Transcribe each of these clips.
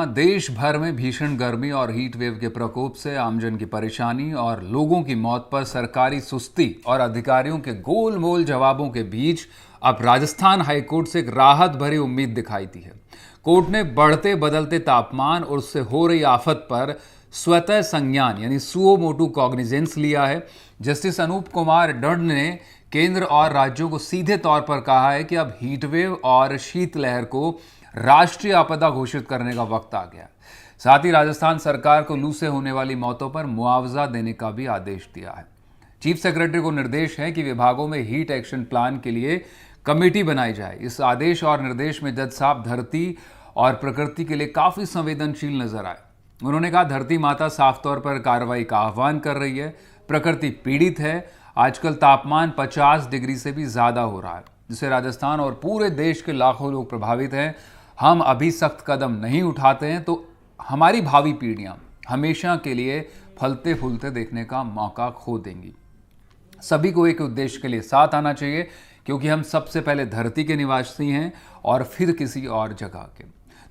देश भर में भीषण गर्मी और हीट वेव के प्रकोप से आमजन की परेशानी और लोगों की मौत पर सरकारी सुस्ती और अधिकारियों के गोल मोल जवाबों के बीच अब राजस्थान हाईकोर्ट से एक राहत भरी उम्मीद दिखाई दी है। कोर्ट ने बढ़ते बदलते तापमान और उससे हो रही आफत पर स्वतः संज्ञान यानी सुओ मोटू कॉग्निजेंस लिया है। जस्टिस अनूप कुमार ढंड ने केंद्र और राज्यों को सीधे तौर पर कहा है कि अब हीटवेव और शीतलहर को राष्ट्रीय आपदा घोषित करने का वक्त आ गया। साथ ही राजस्थान सरकार को लू से होने वाली मौतों पर मुआवजा देने का भी आदेश दिया है। चीफ सेक्रेटरी को निर्देश है कि विभागों में हीट एक्शन प्लान के लिए कमेटी बनाई जाए। इस आदेश और निर्देश में जज साहब धरती और प्रकृति के लिए काफी संवेदनशील नजर आए। उन्होंने कहा, धरती माता साफ तौर पर कार्रवाई का आह्वान कर रही है, प्रकृति पीड़ित है। आजकल तापमान 50 डिग्री से भी ज्यादा हो रहा है, जिससे राजस्थान और पूरे देश के लाखों लोग प्रभावित हैं। हम अभी सख्त कदम नहीं उठाते हैं तो हमारी भावी पीढ़ियां हमेशा के लिए फलते फूलते देखने का मौका खो देंगी। सभी को एक उद्देश्य के लिए साथ आना चाहिए, क्योंकि हम सबसे पहले धरती के निवासी हैं और फिर किसी और जगह के।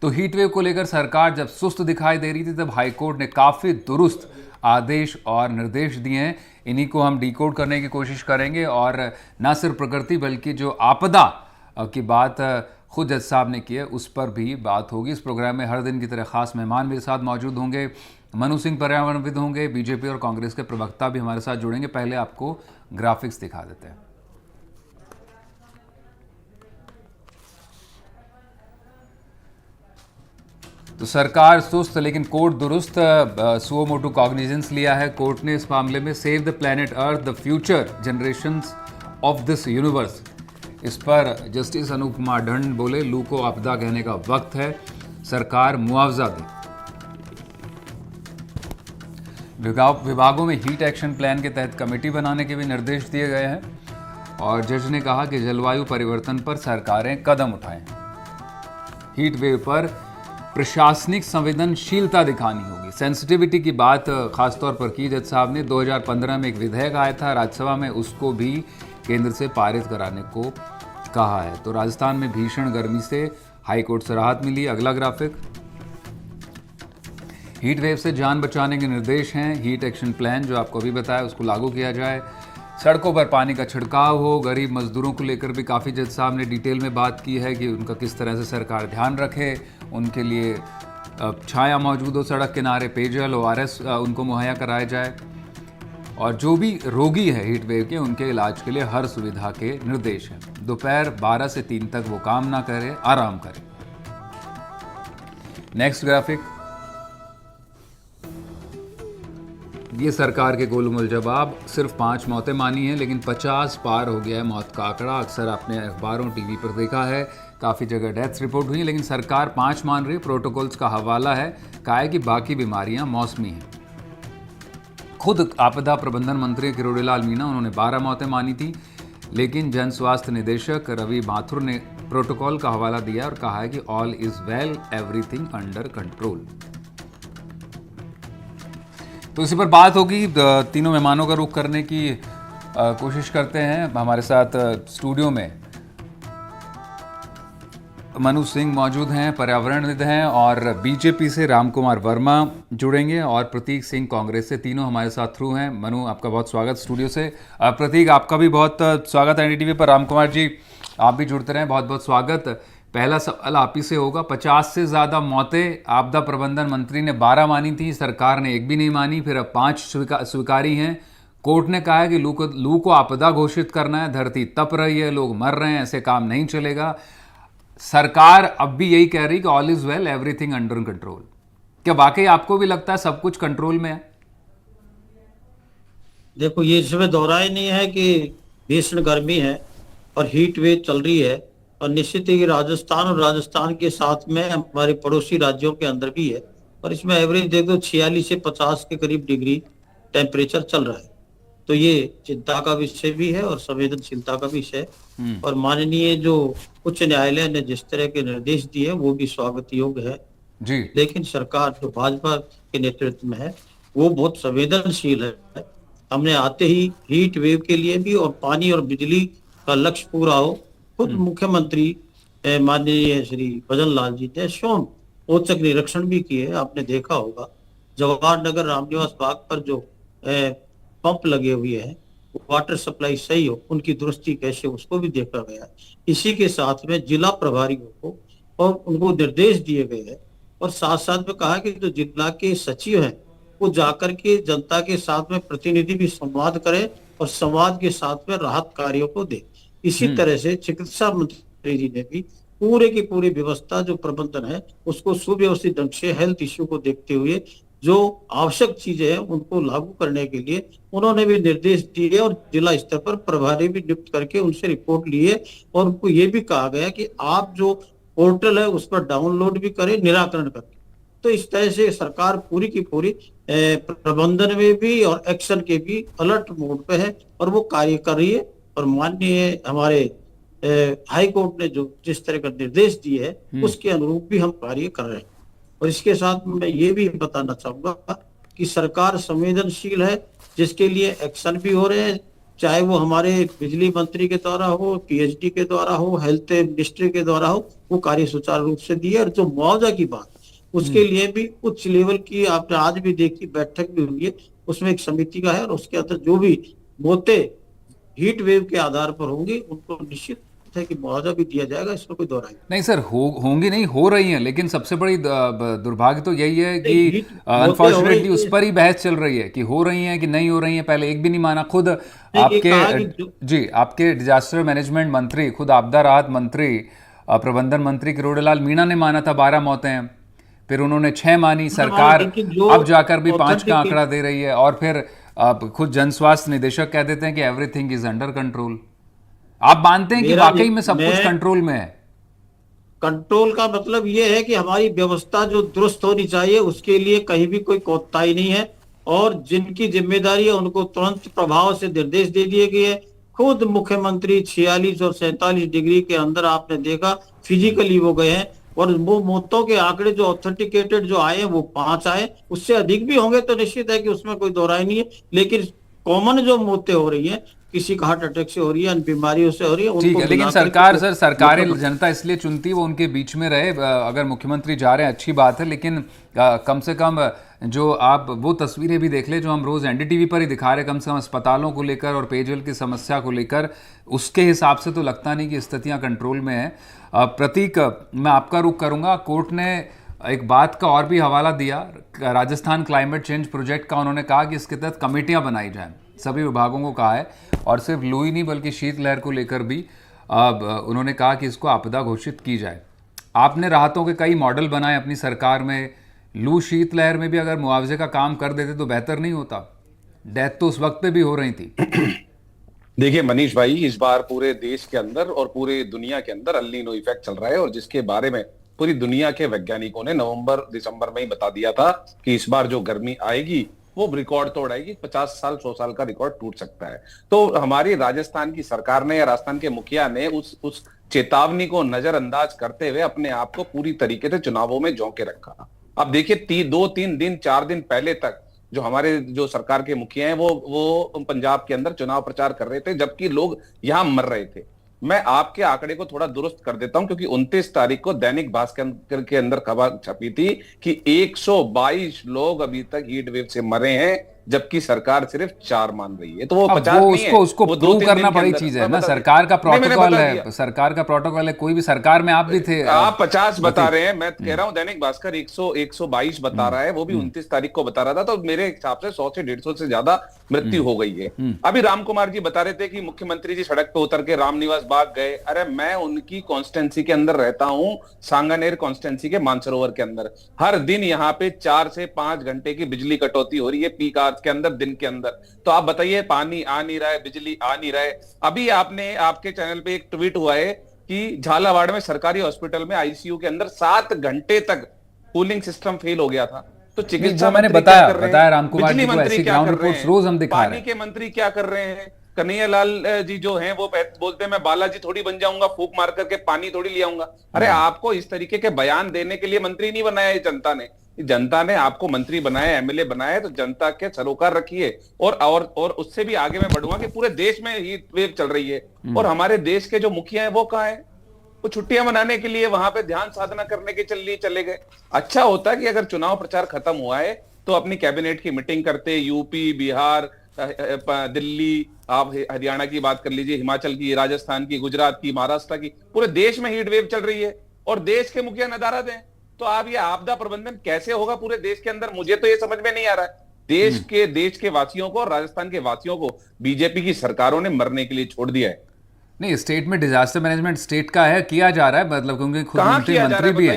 तो हीटवेव को लेकर सरकार जब सुस्त दिखाई दे रही थी, तब हाईकोर्ट ने काफी दुरुस्त आदेश और निर्देश दिए हैं। इन्हीं को हम डिकोड करने की कोशिश करेंगे और न सिर्फ प्रकृति बल्कि जो आपदा की बात खुद जज साहब ने की है उस पर भी बात होगी। इस प्रोग्राम में हर दिन की तरह खास मेहमान मेरे साथ मौजूद होंगे। मनु सिंह पर्यावरणविद होंगे, बीजेपी और कांग्रेस के प्रवक्ता भी हमारे साथ जुड़ेंगे। पहले आपको ग्राफिक्स दिखा देते हैं। तो सरकार सुस्त लेकिन कोर्ट दुरुस्त, सुओ मोटू कॉग्निजेंस लिया है कोर्ट ने इस मामले में। Save the planet earth, the future generations of this universe, इस पर जस्टिस अनूप कुमार ढंड बोले, लू को आपदा कहने का वक्त है, सरकार मुआवजा दे। विभागों में हीट एक्शन प्लान के तहत कमेटी बनाने के भी निर्देश दिए गए हैं और जज ने कहा कि जलवायु परिवर्तन पर सरकारें कदम उठाएं। हीट वेव पर प्रशासनिक संवेदनशीलता दिखानी होगी। सेंसिटिविटी की बात खासतौर पर की जज साहब ने। 2015 में एक विधेयक आया था राज्यसभा में, उसको भी केंद्र से पारित कराने को कहा है। तो राजस्थान में भीषण गर्मी से हाईकोर्ट से राहत मिली। अगला ग्राफिक, हीट वेव से जान बचाने के निर्देश हैं। हीट एक्शन प्लान जो आपको अभी बताया उसको लागू किया जाए। सड़कों पर पानी का छिड़काव हो। गरीब मजदूरों को लेकर भी काफ़ी जज साहब ने डिटेल में बात की है कि उनका किस तरह से सरकार ध्यान रखे, उनके लिए छाया मौजूद हो सड़क किनारे, पेयजल ORS उनको मुहैया कराया जाए और जो भी रोगी है हीट वेव के उनके इलाज के लिए हर सुविधा के निर्देश हैं। दोपहर 12 से 3 तक वो काम ना करे, आराम करे। नेक्स्ट ग्राफिक, ये सरकार के गोलमोल जवाब। सिर्फ 5 मौतें मानी हैं लेकिन 50 पार हो गया है मौत का आंकड़ा। अक्सर आपने अखबारों टीवी पर देखा है, काफ़ी जगह डेथ्स रिपोर्ट हुई, लेकिन सरकार 5 मान रही है। प्रोटोकॉल्स का हवाला है, कहा है कि बाकी बीमारियां मौसमी हैं। खुद आपदा प्रबंधन मंत्री किरोड़ीलाल मीणा, उन्होंने 12 मौतें मानी थी, लेकिन जन स्वास्थ्य निदेशक रवि माथुर ने प्रोटोकॉल का हवाला दिया और कहा है कि all is well, everything under control. तो इसी पर बात होगी। तीनों मेहमानों का रुख करने की कोशिश करते हैं। हमारे साथ स्टूडियो में मनु सिंह मौजूद हैं, पर्यावरणविद हैं, और बीजेपी से राम कुमार वर्मा जुड़ेंगे और प्रतीक सिंह कांग्रेस से। तीनों हमारे साथ थ्रू हैं। मनु, आपका बहुत स्वागत स्टूडियो से। प्रतीक, आपका भी बहुत स्वागत है NDTV पर। राम कुमार जी, आप भी जुड़ते रहें, बहुत बहुत स्वागत। पहला सवाल आप ही से होगा। 50 से ज़्यादा मौतें, आपदा प्रबंधन मंत्री ने 12 मानी थी, सरकार ने एक भी नहीं मानी, फिर अब 5 स्वीकारी हैं। कोर्ट ने कहा है कि लू को आपदा घोषित करना है, धरती तप रही है, लोग मर रहे हैं, ऐसे काम नहीं चलेगा। सरकार अब भी यही कह रही कि all is well, everything under control. क्या वाकई आपको भी लगता है सब कुछ कंट्रोल में है? देखो, ये इसमें दोहरा ही नहीं है कि भीषण गर्मी है और हीट वेव चल रही है, और निश्चित ही राजस्थान और राजस्थान के साथ में हमारे पड़ोसी राज्यों के अंदर भी है। और इसमें एवरेज देखो 46 से 50 के करीब डिग्री टेम्परेचर चल रहा है। तो ये चिंता का विषय भी है और संवेदनशीलता का विषय। और माननीय जो उच्च न्यायालय ने जिस तरह के निर्देश दिए वो भी स्वागत योग्य है जी। लेकिन सरकार जो भाजपा के नेतृत्व में है वो बहुत संवेदनशील है। हमने आते ही हीट वेव के लिए भी और पानी और बिजली का लक्ष्य पूरा हो, खुद मुख्यमंत्री माननीय श्री भजन लाल जी ने स्वयं औचक निरीक्षण भी किए। आपने देखा होगा जवाहर नगर रामनिवास बाग पर जो पंप लगे हुए हैं, वाटर सप्लाई सही हो, उनकी दुरुस्ती कैसे, उसको भी देखा गया। इसी के साथ में जिला प्रभारियों को और उनको निर्देश दिए गए हैं, और साथ साथ में कहा कि जो जिला के सचिव हैं वो जाकर के जनता के साथ में प्रतिनिधि भी संवाद करें और संवाद के साथ में राहत कार्यों को दे। इसी तरह से चिकित्सा मंत्री जी ने भी पूरे की पूरी व्यवस्था जो प्रबंधन है उसको सुव्यवस्थित ढंग से हेल्थ इश्यू को देखते हुए जो आवश्यक चीजें हैं उनको लागू करने के लिए उन्होंने भी निर्देश दिए, और जिला स्तर पर प्रभारी भी नियुक्त करके उनसे रिपोर्ट लिए, और उनको ये भी कहा गया कि आप जो पोर्टल है उस पर डाउनलोड भी करें, निराकरण करें। तो इस तरह से सरकार पूरी की पूरी प्रबंधन में भी और एक्शन के भी अलर्ट मोड पे है, और वो कार्य कर रही है। और माननीय हमारे हाई कोर्ट ने जो जिस तरह का निर्देश दिए है उसके अनुरूप भी हम कार्य कर रहे हैं। और इसके साथ मैं ये भी बताना चाहूंगा कि सरकार संवेदनशील है, जिसके लिए एक्शन भी हो रहे हैं, चाहे वो हमारे बिजली मंत्री के द्वारा हो, पीएचडी के द्वारा हो, हेल्थ मिनिस्ट्री के द्वारा हो, वो कार्य सुचारू रूप से दिए। और जो मुआवजा की बात, उसके लिए भी उच्च लेवल की आपने आज भी देखी बैठक भी हुई है, उसमें एक समिति का है, और उसके अंदर जो भी मौतें हीट वेव के आधार पर होंगी उनको निश्चित है कि मुआवजा भी दिया जाएगा, इसमें कोई दो राय नहीं सर, होंगी नहीं, हो रही हैं, लेकिन सबसे बड़ी दुर्भाग्य तो यही है कि नहीं। हीट मौतें हो अनफॉर्चुनेटली रही उस है। पर ही बहस चल रही है कि हो रही हैं कि नहीं हो रही हैं। पहले एक भी नहीं माना खुद ये कहा कि जी आपके डिजास्टर मैनेजमेंट मंत्री, खुद आपदा राहत मंत्री, प्रबंधन मंत्री किरोड़ीलाल मीणा ने माना था 12 मौतें हैं, फिर उन्होंने 6 मानी। सरकार लेकिन जो अब जाकर भी 5 का ऑथेंटिक, आंकड़ा दे रही है, और फिर खुद जन स्वास्थ्य निदेशक कह देते हैं कि एवरीथिंग इज अंडर कंट्रोल। आप मानते हैं कि मेरा वाकई में सब कुछ मैं कंट्रोल में है? कंट्रोल का मतलब ये है कि हमारी व्यवस्था जो दुरुस्त होनी चाहिए उसके लिए कहीं भी कोई कोताही नहीं है, और जिनकी जिम्मेदारी है उनको तुरंत प्रभाव से निर्देश दे दिए गए हैं। खुद मुख्यमंत्री 46 और 47 डिग्री के अंदर आपने देखा फिजिकली वो गए हैं, और वो मौतों के आंकड़े जो ऑथेंटिकेटेड जो आए वो 5 आए, उससे अधिक भी होंगे तो निश्चित है कि उसमें कोई दो राय नहीं है। लेकिन कॉमन जो मौतें हो रही हैं, किसी का हार्ट अटैक से हो रही है, अन्य बीमारियों से हो रही है, ठीक उनको है, लेकिन मिलाकर सरकार, के सर, सरकारें जनता इसलिए चुनती है वो उनके बीच में रहे। अगर मुख्यमंत्री जा रहे हैं अच्छी बात है, लेकिन कम से कम जो आप वो तस्वीरें भी देख ले जो हम रोज़ एनडीटीवी पर ही दिखा रहे हैं, कम से कम अस्पतालों को लेकर और पेयजल की समस्या को लेकर, उसके हिसाब से तो लगता नहीं कि स्थितियां कंट्रोल में है। प्रतीक, मैं आपका रुख करूंगा। कोर्ट ने एक बात का और भी हवाला दिया, राजस्थान क्लाइमेट चेंज प्रोजेक्ट का। उन्होंने कहा कि इसके तहत कमेटियां बनाई जाएं, सभी विभागों को कहा है, और सिर्फ लू ही नहीं बल्कि शीतलहर को लेकर भी अब उन्होंने कहा कि इसको आपदा घोषित की जाए। आपने राहतों के कई मॉडल बनाए अपनी सरकार में, लू शीतलहर में भी अगर मुआवजे का काम कर देते तो बेहतर नहीं होता? डेथ तो उस वक्त पे भी हो रही थी। देखिए मनीष भाई, इस बार पूरे देश के अंदर और पूरे दुनिया के अंदर अल नीनो इफेक्ट चल रहा है, और जिसके बारे में पूरी दुनिया के वैज्ञानिकों ने नवंबर दिसंबर में ही बता दिया था कि इस बार जो गर्मी आएगी वो रिकॉर्ड तोड़ आएगी, 50 साल 100 साल का रिकॉर्ड टूट सकता है। तो हमारी राजस्थान की सरकार ने या राजस्थान के मुखिया ने उस चेतावनी को नजरअंदाज करते हुए अपने आप को पूरी तरीके से चुनावों में झोंके रखा। अब देखिए 2-3 दिन 4 दिन पहले तक जो हमारे जो सरकार के मुखिया हैं वो पंजाब के अंदर चुनाव प्रचार कर रहे थे, जबकि लोग यहां मर रहे थे। मैं आपके आंकड़े को थोड़ा दुरुस्त कर देता हूं, क्योंकि 29 तारीख को दैनिक भास्कर के अंदर खबर छपी थी कि 122 लोग अभी तक हीट वेव से मरे हैं, जबकि सरकार सिर्फ 4 मान रही है। तो वो 50 वो नहीं है, उसको वो प्रूव 2-3 करना दिन के बड़ी अंदर। चीज है मैं ना, बता सरकार का दिया। नहीं, मैंने प्रोटोकॉल बता है, दिया। सरकार का प्रोटोकॉल है। कोई भी सरकार में आप भी थे। आप 50 बता रहे हैं, मैं कह रहा हूं दैनिक भास्कर 122 बता रहा है, वो भी 29 तारीख को बता रहा था। तो मेरे हिसाब से 100 से 150 से ज्यादा मृत्यु हो गई है। अभी राम कुमार जी बता रहे थे कि मुख्यमंत्री जी सड़क पे उतर के रामनिवास बाग गए। अरे मैं उनकी कॉन्स्टिट्यूंसी के अंदर रहता हूं, सांगानेर कॉन्स्टिट्यूंसी के मानसरोवर के अंदर। हर दिन यहाँ पे 4 से 5 घंटे की बिजली कटौती हो रही है पीक आवर्स के अंदर, दिन के अंदर। तो आप बताइए, पानी आ नहीं रहा है, बिजली आ नहीं रहा है। अभी आपके चैनल पे एक ट्वीट हुआ है कि झालावाड़ में सरकारी हॉस्पिटल में आईसीयू के अंदर 7 घंटे तक कूलिंग सिस्टम फेल हो गया था। तो चिकित्सा मैंने मंत्री बताया क्या कर रहे हैं? राम कुमार बिजली जी को, मंत्री ऐसी क्या ग्राउंड कर रहे रिपोर्ट्स हैं? रोज हम दिखा रहे पानी हैं। के मंत्री क्या कर रहे हैं? कन्हैया लाल जी जो हैं वो बोलते हैं मैं बालाजी थोड़ी बन जाऊंगा, फूंक मार करके पानी थोड़ी ले आऊंगा। अरे आपको इस तरीके के बयान देने के लिए मंत्री नहीं बनाया है जनता ने। जनता ने आपको मंत्री बनाया, एमएलए बनाया, तो जनता के सरोकार रखिए। और उससे भी आगे मैं बढ़ूंगा कि पूरे देश में हीट वेव चल रही है, और हमारे देश के जो मुखिया हैं वो कहाँ है? वो छुट्टियां मनाने के लिए वहां पे ध्यान साधना करने के लिए चले गए। अच्छा होता कि अगर चुनाव प्रचार खत्म हुआ है तो अपनी कैबिनेट की मीटिंग करते, यूपी, बिहार, दिल्ली, आप हरियाणा की बात कर लीजिए, हिमाचल की, राजस्थान की, गुजरात की, महाराष्ट्र की, पूरे देश में हीट वेव चल रही है और देश के मुखिया नदारद हैं। तो आप ये आपदा प्रबंधन कैसे होगा पूरे देश के अंदर? मुझे तो ये समझ में नहीं आ रहा है। देश के वासियों को और राजस्थान के वासियों को बीजेपी की सरकारों ने मरने के लिए छोड़ दिया है। नहीं, स्टेट में डिजास्टर मैनेजमेंट स्टेट का है, किया जा रहा है, मतलब क्योंकि खुद उनके मंत्री भी है,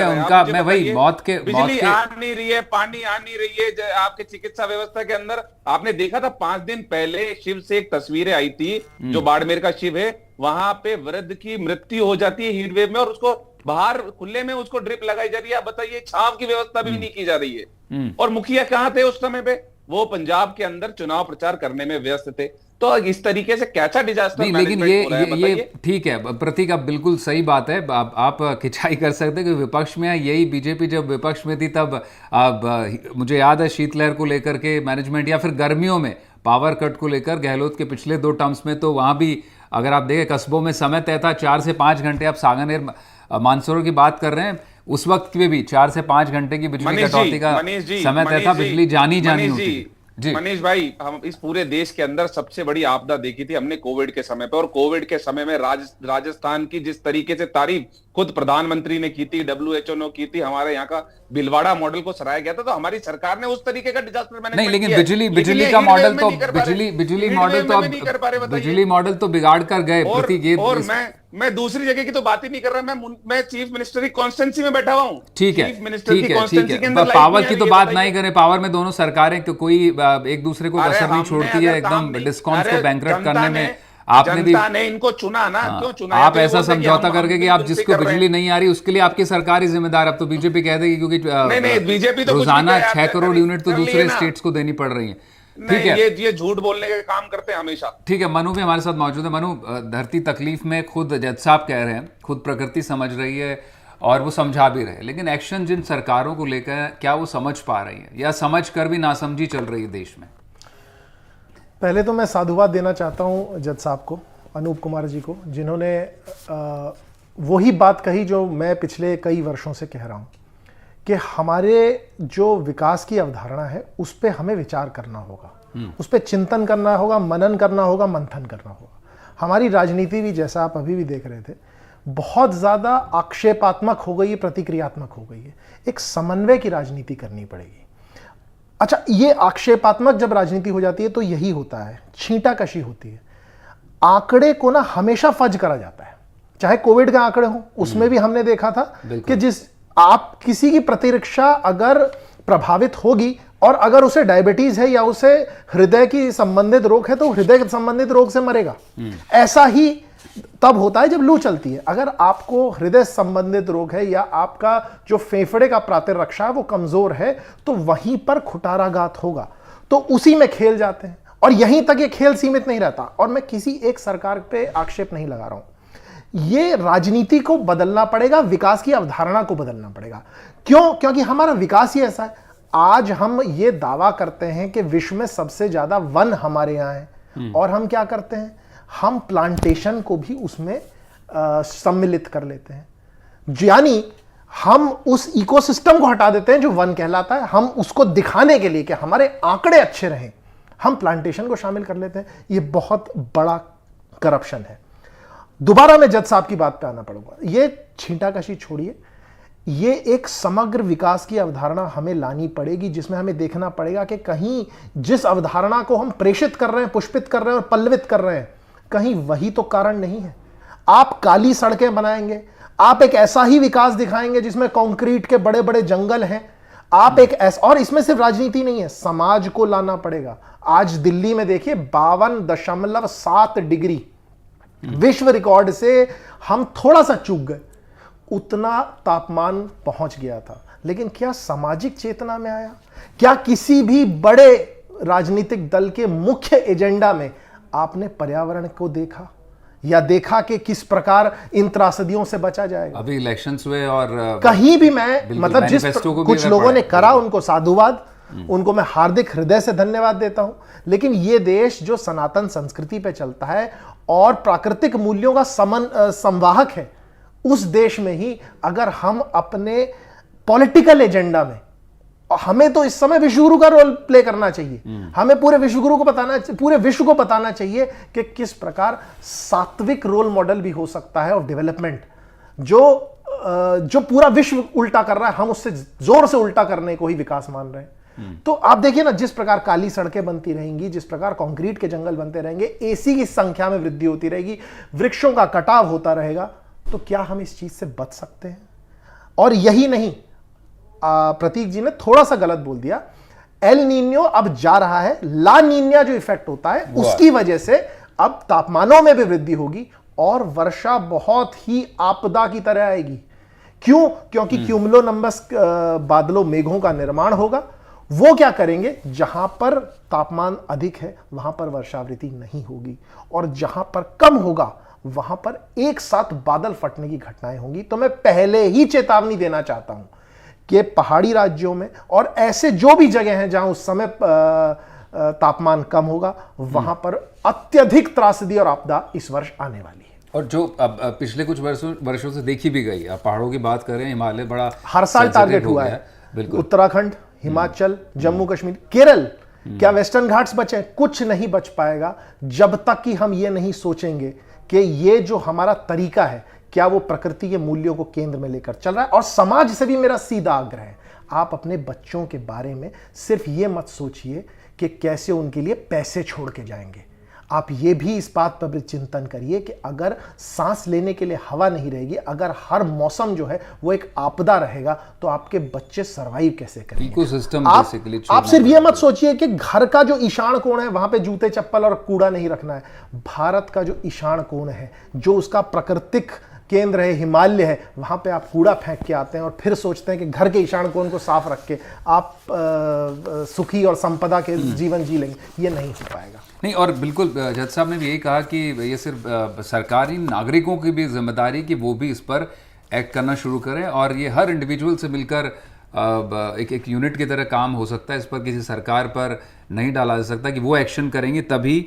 उनका, मैं वही बिजली आ नहीं रही है, पानी आ नहीं रही है आपके चिकित्सा व्यवस्था के अंदर। आपने देखा था 5 दिन पहले शिव से एक तस्वीरें आई थी, जो बाड़मेर का शिव है, वहां पे वृद्ध की मृत्यु हो जाती है हीट वेव में और उसको बाहर खुले में उसको ड्रिप लगाई जा रही है। आप बताइए, छांव की व्यवस्था भी नहीं की जा रही है। और मुखिया कहां थे उस समय पे? वो पंजाब के अंदर चुनाव प्रचार करने में व्यस्त थे। तो इस तरीके से कैसा डिजास्टर नहीं, लेकिन ये ठीक है प्रतीक, अब बिल्कुल सही बात है। आप खिंचाई कर सकते हैं कि विपक्ष में है, यही बीजेपी जब विपक्ष में थी तब मुझे याद है शीतलहर को लेकर के मैनेजमेंट, या फिर गर्मियों में पावर कट को लेकर गहलोत के पिछले 2 टर्म्स में, तो वहां भी अगर आप देखें कस्बों में समय तय था 4 से 5 घंटे। आप सांगानेर मानसरोवर की बात कर रहे हैं, उस वक्त में भी 4 से 5 घंटे की बिजली कटौती का समय तय था, बिजली जानी होती। मनीष भाई, हम इस पूरे देश के अंदर सबसे बड़ी आपदा देखी थी हमने कोविड के समय पे, और कोविड के समय में राजस्थान की जिस तरीके से तारीफ खुद प्रधानमंत्री ने की थी, WHO ने की थी, हमारे यहाँ का भिलवाड़ा मॉडल को सराहा गया था, तो हमारी सरकार ने उस तरीके का डिजास्टर मैनेजमेंट नहीं, लेकिन बिजली का मॉडल तो बिजली मॉडल तो बिगाड़ कर गए प्रतीक। और मैं दूसरी जगह की तो बात ही नहीं कर रहा, मैं चीफ मिनिस्टर की कॉन्स्टिट्यूंसी में बैठा हुआ हूँ। ठीक है, पावर की तो बात नहीं करें, पावर में दोनों सरकारें कोई एक दूसरे को कसर नहीं छोड़ती है, एकदम डिस्कॉम्स को बैंकरप्ट करने में। आपने भी इनको चुना ना, क्यों चुना? आप ऐसा समझौता करके कि आप जिसको बिजली नहीं आ रही उसके लिए आपकी सरकार ही जिम्मेदार। अब तो बीजेपी कह देगी क्योंकि बीजेपी तो रोजाना 6 करोड़ यूनिट तो दूसरे स्टेट्स को देनी पड़ रही है। ठीक है, ये झूठ बोलने का काम करते हैं हमेशा। ठीक है, मनु भी हमारे साथ मौजूद है। मनु, धरती तकलीफ में खुद जज साहब कह रहे हैं, खुद प्रकृति समझ रही है और वो समझा भी रहे, लेकिन एक्शन जिन सरकारों को लेकर, क्या वो समझ पा रही है या समझ कर भी नासमझी चल रही है देश में? पहले तो मैं साधुवाद देना चाहता हूं जज साहब को, अनूप कुमार जी को, जिन्होंने वही बात कही जो मैं पिछले कई वर्षों से कह रहा हूं कि हमारे जो विकास की अवधारणा है उस पर हमें विचार करना होगा, उस पर चिंतन करना होगा, मनन करना होगा, मंथन करना होगा। हमारी राजनीति भी, जैसा आप अभी भी देख रहे थे, बहुत ज़्यादा आक्षेपात्मक हो गई है, प्रतिक्रियात्मक हो गई है। एक समन्वय की राजनीति करनी पड़ेगी। अच्छा, ये आक्षेपात्मक जब राजनीति हो जाती है तो यही होता है, छींटाकशी होती है। आंकड़े को ना हमेशा फज करा जाता है, चाहे कोविड के आंकड़े हो, उसमें भी हमने देखा था कि जिस आप किसी की प्रतिरक्षा अगर प्रभावित होगी और अगर उसे डायबिटीज है या उसे हृदय की संबंधित रोग है तो हृदय संबंधित रोग से मरेगा। ऐसा ही तब होता है जब लू चलती है। अगर आपको हृदय संबंधित रोग है या आपका जो फेफड़े का प्रतिरक्षा है वो कमजोर है तो वहीं पर खुटाराघात होगा। तो उसी में खेल जाते हैं और यहीं तक ये खेल सीमित नहीं रहता। और मैं किसी एक सरकार पे आक्षेप नहीं लगा रहा हूं, ये राजनीति को बदलना पड़ेगा, विकास की अवधारणा को बदलना पड़ेगा। क्यों? क्योंकि हमारा विकास ही ऐसा है। आज हम ये दावा करते हैं कि विश्व में सबसे ज्यादा वन हमारे यहां है और हम क्या करते हैं, हम प्लांटेशन को भी उसमें सम्मिलित कर लेते हैं। यानी हम उस इकोसिस्टम को हटा देते हैं जो वन कहलाता है। हम उसको दिखाने के लिए कि हमारे आंकड़े अच्छे रहें, हम प्लांटेशन को शामिल कर लेते हैं। ये बहुत बड़ा करप्शन है। दोबारा मैं जज साहब की बात पे आना पड़ूंगा। ये छींटाकशी छोड़िए, ये एक समग्र विकास की अवधारणा हमें लानी पड़ेगी, जिसमें हमें देखना पड़ेगा कि कहीं जिस अवधारणा को हम प्रेषित कर रहे हैं, पुष्पित कर रहे हैं और पल्लवित कर रहे हैं, कहीं वही तो कारण नहीं है। आप काली सड़कें बनाएंगे, आप एक ऐसा ही विकास दिखाएंगे जिसमें कंक्रीट के बड़े बड़े जंगल हैं, आप एक ऐसा, और इसमें सिर्फ राजनीति नहीं है, समाज को लाना पड़ेगा। आज दिल्ली में देखिए 52.7 डिग्री विश्व रिकॉर्ड से हम थोड़ा सा चूक गए, उतना तापमान पहुंच गया था। लेकिन क्या सामाजिक चेतना में आया? क्या किसी भी बड़े राजनीतिक दल के मुख्य एजेंडा में आपने पर्यावरण को देखा या देखा कि किस प्रकार इन त्रासदियों से बचा जाएगा? अभी इलेक्शंस हुए और कहीं भी मैं मतलब जिस कुछ लोगों ने करा उनको साधुवाद, उनको मैं हार्दिक हृदय से धन्यवाद देता हूं। लेकिन यह देश जो सनातन संस्कृति पे चलता है और प्राकृतिक मूल्यों का संवाहक है, उस देश में ही अगर हम अपने पॉलिटिकल एजेंडा में, और हमें तो इस समय विश्वगुरु का रोल प्ले करना चाहिए, हमें पूरे विश्व को बताना चाहिए कि किस प्रकार सात्विक रोल मॉडल भी हो सकता है ऑफ डेवलपमेंट, जो पूरा विश्व उल्टा कर रहा है, हम उससे जोर से उल्टा करने को ही विकास मान रहे हैं। तो आप देखिए ना, जिस प्रकार काली सड़कें बनती रहेंगी, जिस प्रकार कंक्रीट के जंगल बनते रहेंगे, एसी की संख्या में वृद्धि होती रहेगी, वृक्षों का कटाव होता रहेगा, तो क्या हम इस चीज से बच सकते हैं? और यही नहीं, प्रतीक जी ने थोड़ा सा गलत बोल दिया, एल नीनियो अब जा रहा है, ला नीनिया जो इफेक्ट होता है उसकी वजह से अब तापमानों में भी वृद्धि होगी और वर्षा बहुत ही आपदा की तरह आएगी। क्यों? क्योंकि क्यूमुलोनिम्बस बादलों, मेघों का निर्माण होगा। वो क्या करेंगे? जहां पर तापमान अधिक है वहां पर वर्षावृत्ति नहीं होगी, और जहां पर कम होगा वहां पर एक साथ बादल फटने की घटनाएं होंगी। तो मैं पहले ही चेतावनी देना चाहता हूं कि पहाड़ी राज्यों में और ऐसे जो भी जगह हैं जहां उस समय तापमान कम होगा, वहां पर अत्यधिक त्रासदी और आपदा इस वर्ष आने वाली है। और जो अब पिछले कुछ वर्षों से देखी भी गई, आप पहाड़ों की बात करें, हिमालय बड़ा हर साल टारगेट हुआ है। बिल्कुल, उत्तराखंड, हिमाचल, जम्मू कश्मीर, केरल, क्या वेस्टर्न घाट्स बचे? कुछ नहीं बच पाएगा जब तक कि हम ये नहीं सोचेंगे कि ये जो हमारा तरीका है, क्या वो प्रकृति के मूल्यों को केंद्र में लेकर चल रहा है। और समाज से भी मेरा सीधा आग्रह है, आप अपने बच्चों के बारे में सिर्फ ये मत सोचिए कि कैसे उनके लिए पैसे छोड़ के जाएंगे। आप ये भी इस बात पर भी चिंतन करिए कि अगर सांस लेने के लिए हवा नहीं रहेगी, अगर हर मौसम जो है वो एक आपदा रहेगा, तो आपके बच्चे सरवाइव कैसे करेंगे? इकोसिस्टम बेसिकली आप सिर्फ ये मत सोचिए कि घर का जो ईशान कोण है वहां पे जूते चप्पल और कूड़ा नहीं रखना है। भारत का जो ईशान कोण है, जो उसका प्राकृतिक केंद्र है, हिमालय है, वहां पे आप कूड़ा फेंक के आते हैं और फिर सोचते हैं कि घर के ईशान कोण को साफ रख के आप सुखी और संपदा के जीवन जी लेंगे। ये नहीं हो पाएगा। नहीं, और बिल्कुल जज साहब ने भी यही कहा कि ये सिर्फ सरकारी नागरिकों की भी जिम्मेदारी कि वो भी इस पर एक्ट करना शुरू करें, और ये हर इंडिविजुअल से मिलकर एक यूनिट की तरह काम हो सकता है। इस पर किसी सरकार पर नहीं डाला जा सकता कि वो एक्शन करेंगे तभी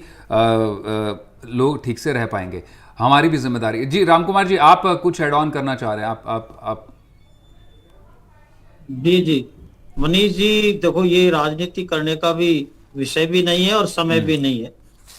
लोग ठीक से रह पाएंगे। हमारी भी जिम्मेदारी। जी राम कुमार जी, आप कुछ एड ऑन करना चाह रहे हैं? आप जी मनीष जी, देखो ये राजनीति करने का भी विषय भी नहीं है और समय भी नहीं है।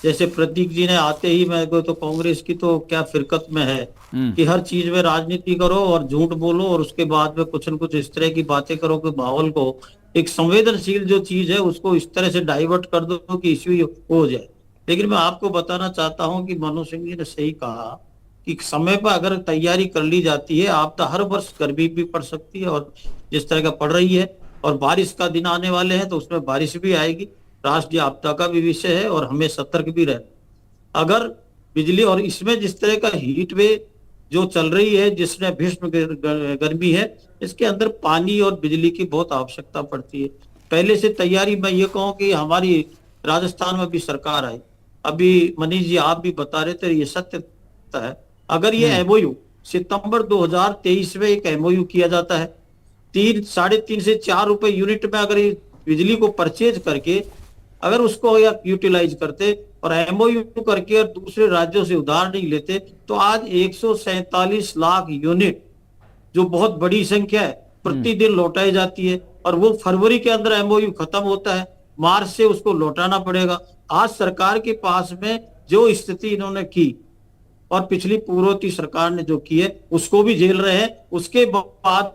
जैसे प्रतीक जी ने आते ही, मैं को तो कांग्रेस की तो क्या फिरकत में है कि हर चीज में राजनीति करो और झूठ बोलो और उसके बाद में कुछ न कुछ इस तरह की बातें करो कि माहौल को, एक संवेदनशील जो चीज है उसको इस तरह से डाइवर्ट कर दो कि इश्यू हो जाए। लेकिन मैं आपको बताना चाहता हूं कि मनु सिंह जी ने सही कहा कि समय पर अगर तैयारी कर ली जाती है, आपदा हर वर्ष गर्मी भी पड़ सकती है और जिस तरह का पड़ रही है, और बारिश का दिन आने वाले हैं तो उसमें बारिश भी आएगी। राष्ट्रीय आपदा का भी विषय है और हमें सतर्क भी रहना। अगर बिजली, और इसमें जिस तरह का हीट वेव जो चल रही है, जिसमें भीषण गर्मी है, इसके अंदर पानी और बिजली की बहुत आवश्यकता पड़ती है। पहले से तैयारी, मैं ये कहूँ कि हमारी राजस्थान में भी सरकार आई, अभी मनीष जी आप भी बता रहे थे, ये सत्य है। अगर ये एमओयू सितंबर 2023 में एक एमओयू किया जाता है, 3-3.5 से 4 रुपए यूनिट में अगर ये बिजली को परचेज करके अगर उसको या यूटिलाइज करते और एमओयू करके और दूसरे राज्यों से उधार नहीं लेते, तो आज 147 लाख यूनिट, जो बहुत बड़ी संख्या है, प्रतिदिन लौटाई जाती है। और वो फरवरी के अंदर एमओयू खत्म होता है, मार्च से उसको लौटाना पड़ेगा। आज सरकार के पास में जो स्थिति इन्होंने की और पिछली पूर्ववर्ती सरकार ने जो की है उसको भी झेल रहे हैं। उसके बाद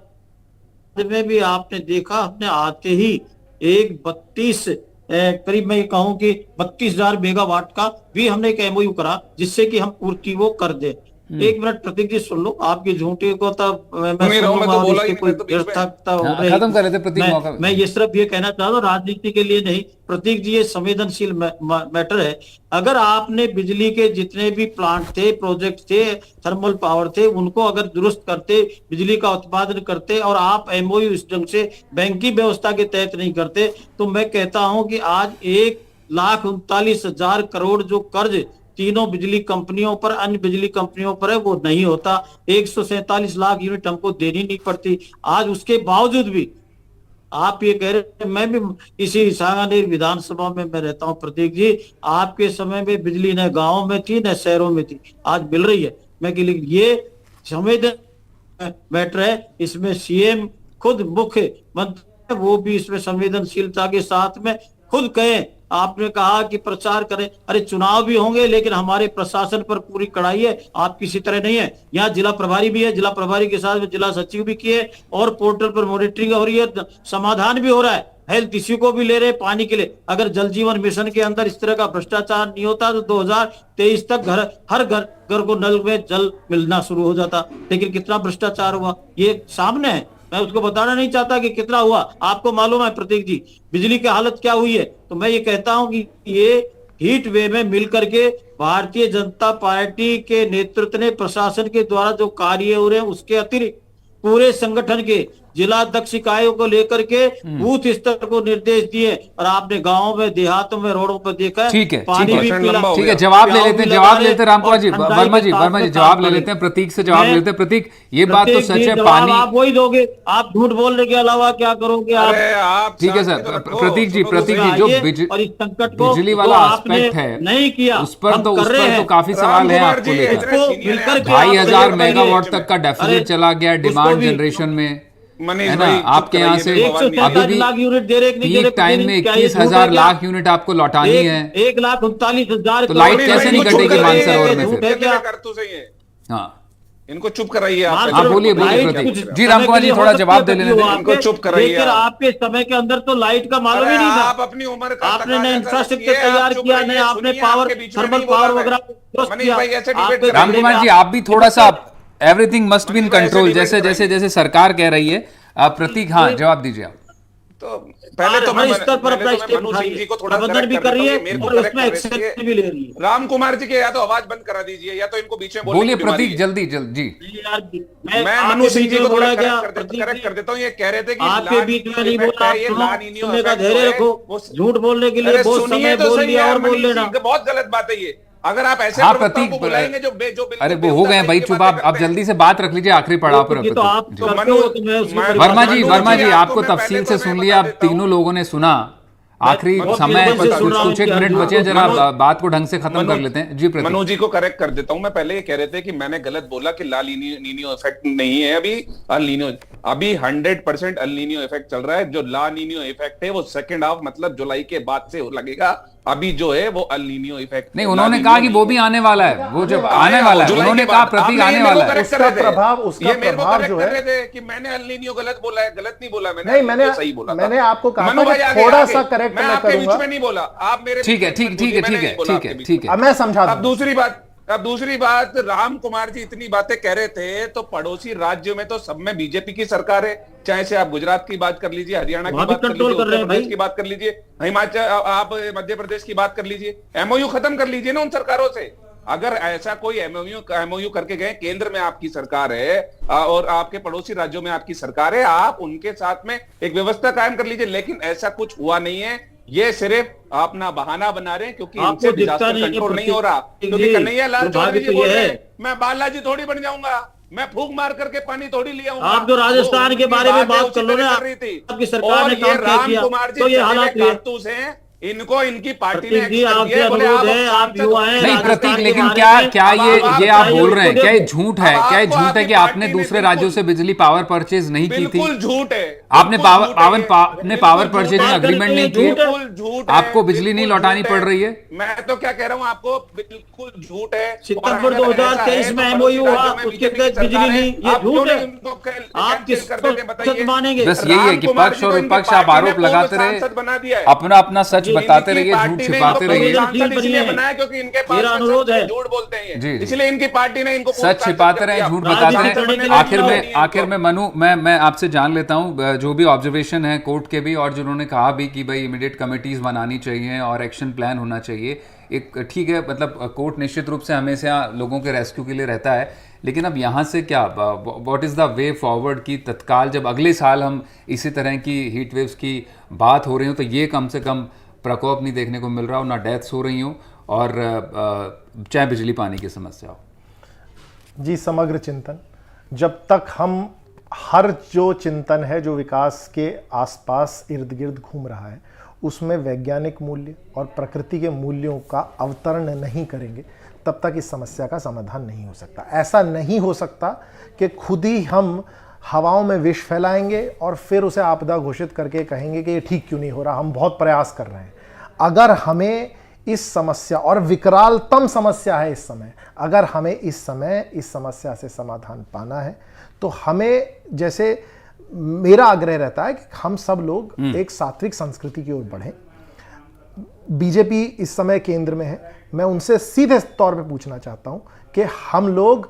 में भी आपने देखा, हमने आते ही एक 32 करीब मैं कहूं कि 32,000 मेगावाट का भी हमने एक एमओयू करा, जिससे कि हम पूर्ति वो कर दे। एक मिनट प्रतीक जी सुन लो, आपके झूठे को तब मैं ये सिर्फ ये कहना चाहता हूँ, राजनीति के लिए नहीं प्रतीक जी, ये संवेदनशील मैटर है। अगर आपने बिजली के जितने भी प्लांट थे, प्रोजेक्ट थे, थर्मल पावर थे, उनको अगर दुरुस्त करते, बिजली का उत्पादन करते, और आप एमओयू इस ढंग से बैंकिंग व्यवस्था के तहत नहीं करते, तो मैं कहता हूं कि आज 1,39,000 करोड़ जो कर्ज तीनों बिजली कंपनियों पर, अन्य बिजली कंपनियों पर है, वो नहीं होता। 147 लाख यूनिट हमको देनी नहीं पड़ती। आज उसके बावजूद भी आप ये कह रहे, मैं भी इसी सांगानेर विधानसभा में मैं रहता हूँ प्रतीक जी, आपके समय में बिजली न गाँव में थी न शहरों में थी, आज मिल रही है। मैं ये संवेदन मैटर है, इसमें सीएम खुद मुख्यमंत्री वो भी इसमें संवेदनशीलता के साथ में खुद कहे। आपने कहा कि प्रचार करें, अरे चुनाव भी होंगे लेकिन हमारे प्रशासन पर पूरी कड़ाई है, आप किसी तरह नहीं है। यहाँ जिला प्रभारी भी है, जिला प्रभारी के साथ में जिला सचिव भी किए और पोर्टल पर मॉनिटरिंग हो रही है, समाधान भी हो रहा है, हेल्थ इश्यू को भी ले रहे पानी के लिए। अगर जल जीवन मिशन के अंदर इस तरह का भ्रष्टाचार नहीं होता तो 2023 तक हर घर को नल में जल मिलना शुरू हो जाता। लेकिन कितना भ्रष्टाचार हुआ ये सामने है, मैं उसको बताना नहीं चाहता कि कितना हुआ, आपको मालूम है प्रतीक जी बिजली की हालत क्या हुई है। तो मैं ये कहता हूं कि ये हीट वेव में मिलकर के भारतीय जनता पार्टी के नेतृत्व ने प्रशासन के द्वारा जो कार्य हो रहे हैं उसके अतिरिक्त पूरे संगठन के जिला अध्यक्ष इकाइयों को लेकर के बूथ स्तर को निर्देश दिए, और आपने गांवों में देहातों में रोडों पर देखा है, ठीक है, पानी भी पिला। ठीक है, जवाब ले लेते हैं रामकुमार जी, वर्मा जी जवाब ले लेते हैं, प्रतीक से जवाब ले लेते हैं। प्रतीक, ये बात तो सच है, पानी आप वही दोगे, आप झूठ बोलने के अलावा क्या करोगे आप? ठीक है सर, प्रतीक जी जो बिजली वाला एस्पेक्ट है नहीं किया, उस पर तो काफी सवाल है आपको लेकर। 2500 मेगावाट तक का डेफिसिट चला गया डिमांड जनरेशन में, है ना? आपके यहाँ से अभी भी लाख यूनिट दे रहे, पीक टाइम में 21,000 लाख यूनिट आपको लौटानी है, 1,39,000। तो लाइट कैसे नहीं कटेगी मानसरोवर में फिर? हाँ, इनको चुप कराइए आप। हाँ बोलिए प्रतीक जी। रामकुमार जी थोड़ा जवाब दे लेने इनको चुप कराइए। आपके समय के अंदर तो लाइट का मालूम ही नहीं था, आप अपनी उम्र का आपने न इंफ्रास्ट्रक्चर तैयार किया, न आपने पावर थर्मल पावर वगैरह। रामकुमार जी आप भी थोड़ा सा, everything must be in control जैसे सरकार कह रही है। प्रतीक हाँ जवाब दीजिए आप। तो पहले तो मैं स्तर पर अपना स्टेप मनु सिंह जी को थोड़ा प्रबंधन भी कर रही है और उसमें एक्शन भी ले रही है। राम कुमार जी के या तो आवाज बंद करा दीजिए या तो इनको बीच में बोलिए प्रतीक, जल्दी जी। मैं मनु सिंह जी को थोड़ा करेक्ट कर देता हूँ। ये कह रहे थे कि आपके बीच में नहीं बोला, सुनने का धैर्य रखो, झूठ बोलने के लिए बहुत समय बोल दिया और बोल लेना, बहुत गलत बात है ये। अगर आप ऐसे प्रतीक बुलाएंगे जो अरे वो हो गए भाई, चुप आप जल्दी से बात रख लीजिए, आखिरी पड़ाव पर। वर्मा जी आपको तफसील से सुन लिया, आप तीनों लोगों ने सुना, आखिरी समय कुछ एक मिनट बचे, जरा बात को ढंग से खत्म कर लेते हैं जी। मनु जी को करेक्ट कर देता हूं मैं। पहले ये कह रहे थे कि मैंने गलत बोला कि ला नीनियो इफेक्ट नहीं है, अभी अल नीनियो, अभी 100% अल नीनियो इफेक्ट चल रहा है। जो ला नीनियो इफेक्ट है वो सेकंड हाफ मतलब जुलाई के बाद से लगेगा। अभी जो है वो अल नीनियो इफेक्ट नहीं, उन्होंने कहा कि वो भी आने वाला है, वो जब आने वाला है उन्होंने कहा प्रतीक आने वाला है। उसका प्रभाव जो है कि मैंने अल नीनियो गलत बोला है, गलत नहीं बोला मैंने, नहीं मैंने सही बोला, मैंने आपको कहा थोड़ा सा करेक्ट मैं करूंगा, नहीं बोला आप मेरे। ठीक है। अब मैं समझा दूं। अब दूसरी बात राम कुमार जी इतनी बातें कह रहे थे, तो पड़ोसी राज्यों में तो सब में बीजेपी की सरकार है, चाहे से आप गुजरात की बात कर लीजिए, हरियाणा की बात कर लीजिए, उत्तर प्रदेश की बात कर लीजिए, हिमाचल, आप मध्य प्रदेश की बात कर लीजिए। एमओयू खत्म कर लीजिए ना उन सरकारों से। अगर ऐसा कोई एमओयू करके गए, केंद्र में आपकी सरकार है और आपके पड़ोसी राज्यों में आपकी सरकार है, आप उनके साथ में एक व्यवस्था कायम कर लीजिए। लेकिन ऐसा कुछ हुआ नहीं है, ये सिर्फ अपना बहाना बना रहे हैं क्योंकि इनसे डिजास्टर कंट्रोल नहीं हो रहा। क्योंकि कन्हैया लाल चौधरी जी बोल रहे हैं मैं बालाजी थोड़ी बन जाऊंगा, मैं फूंक मार करके पानी थोड़ी ले आऊंगा। आप जो राजस्थान के बारे में बात कर लो ना, आपकी सरकार ने काम किया, तो ये हालात हैं। इनको इनकी पार्टी ने नहीं प्रतीक, लेकिन क्या ये आप बोल रहे हैं, क्या ये झूठ है? क्या ये झूठ है कि आपने दूसरे राज्यों से बिजली पावर परचेज नहीं की थी? बिल्कुल झूठ है। आपने पावर परचेजिंग अग्रीमेंट नहीं की, आपको बिजली नहीं लौटानी पड़ रही है? मैं तो क्या कह रहा हूँ आपको, बिल्कुल झूठ है। सितंबर 2023 में एमओयू हुआ, उसके तहत बिजली नहीं, ये झूठ है। आप किसको मानेंगे? बस यही है कि पक्ष और विपक्ष आप आरोप लगाते रहे, अपना सच बताते रहिए, झूठ छिपाते रहिए। क्योंकि इनके पास अनुरोध है, झूठ बोलते हैं, इसलिए इनकी पार्टी ने इनको सच छिपाते रहे, झूठ बताते रहे। आखिर में मनु, मैं आपसे जान लेता हूं जो भी ऑब्जर्वेशन है कोर्ट के भी, और जिन्होंने कहा भी कि भाई इमीडिएट कमिटीज बनानी चाहिए और एक्शन प्लान होना चाहिए। एक ठीक है, मतलब कोर्ट निश्चित रूप से हमेशा लोगों के रेस्क्यू के लिए रहता है, लेकिन अब यहाँ से क्या, what is the way forward की तत्काल जब अगले साल हम इसी तरह की हीट वेव्स की बात हो रही हो, तो ये कम से कम प्रकोप नहीं देखने को मिल रहा हो, ना डेथ्स हो रही हो और चाहे बिजली पानी की समस्या हो। जी, समग्र चिंतन, जब तक हम हर जो चिंतन है जो विकास के आसपास इर्द गिर्द घूम रहा है, उसमें वैज्ञानिक मूल्य और प्रकृति के मूल्यों का अवतरण नहीं करेंगे तब तक इस समस्या का समाधान नहीं हो सकता। ऐसा नहीं हो सकता कि खुद ही हम हवाओं में विष फैलाएंगे और फिर उसे आपदा घोषित करके कहेंगे कि ये ठीक क्यों नहीं हो रहा, हम बहुत प्रयास कर रहे हैं। अगर हमें इस समस्या, और विकरालतम समस्या है इस समय, अगर हमें इस समय इस समस्या से समाधान पाना है तो हमें, जैसे मेरा आग्रह रहता है कि हम सब लोग एक सात्विक संस्कृति की ओर बढ़ें। बीजेपी इस समय केंद्र में है, मैं उनसे सीधे तौर पे पूछना चाहता हूं कि हम लोग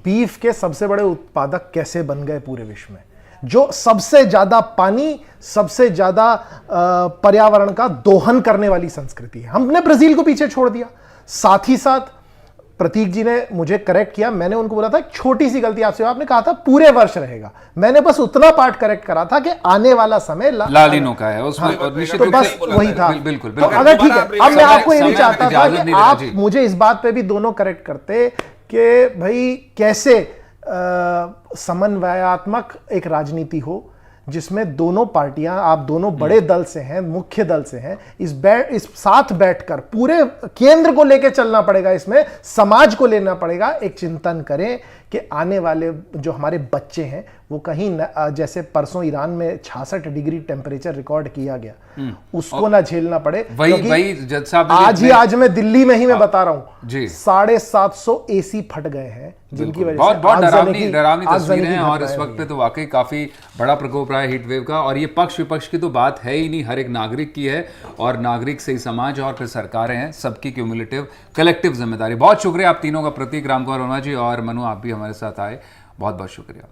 बीफ के सबसे बड़े उत्पादक कैसे बन गए पूरे विश्व में, जो सबसे ज्यादा पानी, सबसे ज्यादा पर्यावरण का दोहन करने वाली संस्कृति है। हमने ब्राजील को पीछे छोड़ दिया। साथ ही साथ प्रतीक जी ने मुझे करेक्ट किया, मैंने उनको बोला था छोटी सी गलती आपसे, आपने कहा था पूरे वर्ष रहेगा, मैंने बस उतना पार्ट करेक्ट करा था कि आने वाला समय लालिनो का है उसमें। हाँ, निश्चित तो रूप बस से वही था। बिल्कुल तो बिल्कुल। अगर ठीक है, अब मैं आपको ये भी चाहता था कि आप जी। मुझे इस बात पे भी दोनों करेक्ट करते कि भाई कैसे समन्वयात्मक एक राजनीति हो जिसमें दोनों पार्टियां, आप दोनों बड़े दल से हैं, मुख्य दल से हैं, इस साथ बैठकर पूरे केंद्र को लेकर चलना पड़ेगा, इसमें समाज को लेना पड़ेगा, एक चिंतन करें कि आने वाले जो हमारे बच्चे हैं वो कहीं जैसे परसों ईरान में 66 डिग्री टेम्परेचर रिकॉर्ड किया गया, उसको ना झेलना पड़े। वही जज साहब, आज मैं दिल्ली में ही मैं बता रहा हूं जी, 750 एसी फट गए हैं, जिनकी वजह से बहुत डरावनी तस्वीरें हैं। और इस घटनाएं वक्त पे तो वाकई काफी बड़ा प्रकोप रहा है हीट वेव का, और ये पक्ष विपक्ष की तो बात है ही नहीं, हर एक नागरिक की है, और नागरिक से ही समाज और फिर सरकारें हैं, सबकी क्यूमुलेटिव कलेक्टिव जिम्मेदारी। बहुत शुक्रिया आप तीनों का, प्रतीक, रामकुमार वर्मा जी और मनु, आप भी हमारे साथ आए, बहुत बहुत शुक्रिया।